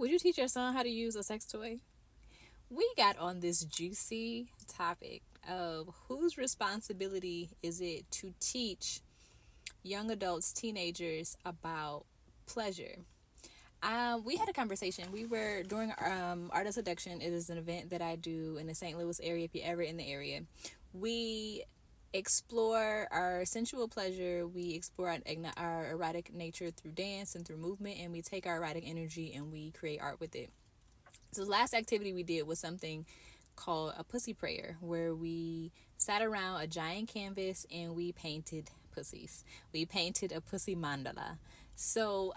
Would you teach your son how to use a sex toy? We got on this juicy topic of whose responsibility is it to teach young adults, teenagers about pleasure. We had a conversation. We were doing Art of Seduction. It is an event that I do in the St. Louis area. If you're ever in the area, we explore our sensual pleasure. We explore our erotic nature through dance and through movement, and we take our erotic energy and we create art with it. So the last activity we did was something called a pussy prayer, where we sat around a giant canvas and we painted pussies. We painted a pussy mandala. So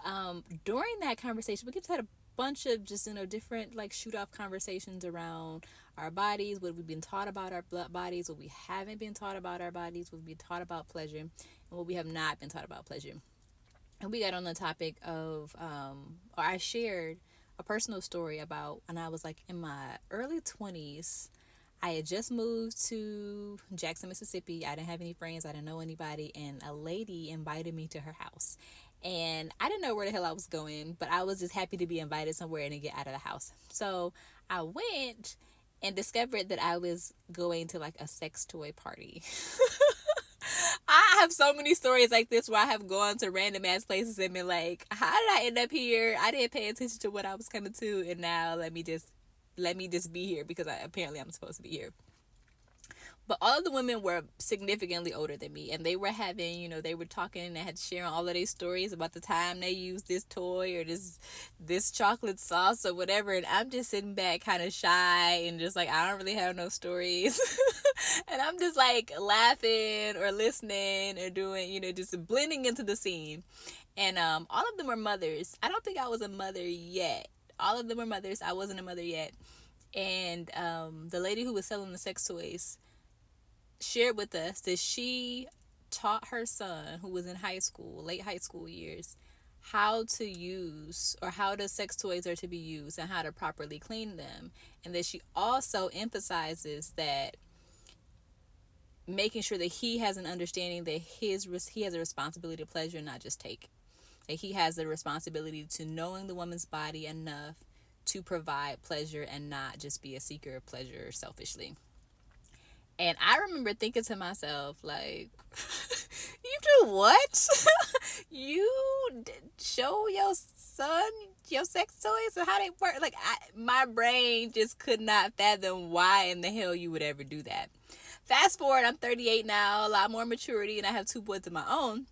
during that conversation, we get to have a bunch of just different like shoot off conversations around our bodies, what we've been taught about our bodies, what we haven't been taught about our bodies, what we've been taught about pleasure, and what we have not been taught about pleasure. And we got on the topic of, or I shared a personal story about when I was like in my early 20s. I had just moved to Jackson, Mississippi. I didn't have any friends, I didn't know anybody, and a lady invited me to her house. And I didn't know where the hell I was going, but I was just happy to be invited somewhere and to get out of the house. So I went and discovered that I was going to like a sex toy party. I have so many stories like this where I have gone to random ass places and been like, how did I end up here? I didn't pay attention to what I was coming to, and now let me just be here because apparently I'm supposed to be here. But all of the women were significantly older than me, and they were having, they were talking and they had sharing all of their stories about the time they used this toy or this chocolate sauce or whatever, and I'm just sitting back kind of shy and just like I don't really have no stories, and I'm just like laughing or listening or doing, just blending into the scene, and all of them were mothers. I don't think I was a mother yet. All of them were mothers. I wasn't a mother yet, and the lady who was selling the sex toys shared with us that she taught her son, who was in high school, late high school years, how to use or how the sex toys are to be used and how to properly clean them. And that she also emphasizes that making sure that he has an understanding that he has a responsibility to pleasure, not just take. That he has the responsibility to knowing the woman's body enough to provide pleasure and not just be a seeker of pleasure selfishly. And I remember thinking to myself, like, you do what? You show your son your sex toys and how they work? Like, my brain just could not fathom why in the hell you would ever do that. Fast forward, I'm 38 now, a lot more maturity, and I have two boys of my own.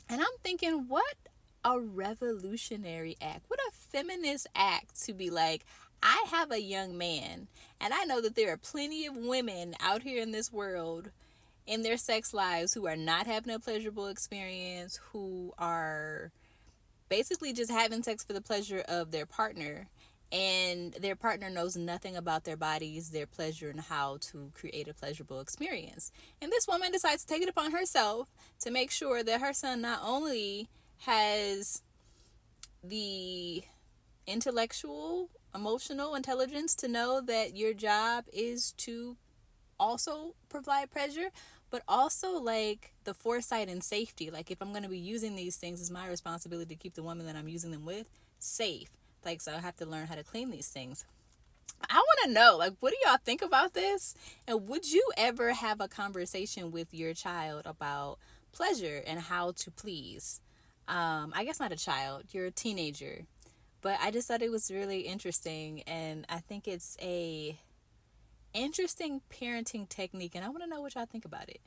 And I'm thinking, what a revolutionary act. What a feminist act to be like, I have a young man, and I know that there are plenty of women out here in this world in their sex lives who are not having a pleasurable experience, who are basically just having sex for the pleasure of their partner, and their partner knows nothing about their bodies, their pleasure, and how to create a pleasurable experience. And this woman decides to take it upon herself to make sure that her son not only has the intellectual, emotional intelligence to know that your job is to also provide pleasure, but also like the foresight and safety. Like, if I'm going to be using these things, it's my responsibility to keep the woman that I'm using them with safe. Like, so I have to learn how to clean these things. I want to know, like, what do y'all think about this? And would you ever have a conversation with your child about pleasure and how to please? I guess not a child, you're a teenager. But I just thought it was really interesting, and I think it's a interesting parenting technique, and I want to know what y'all think about it.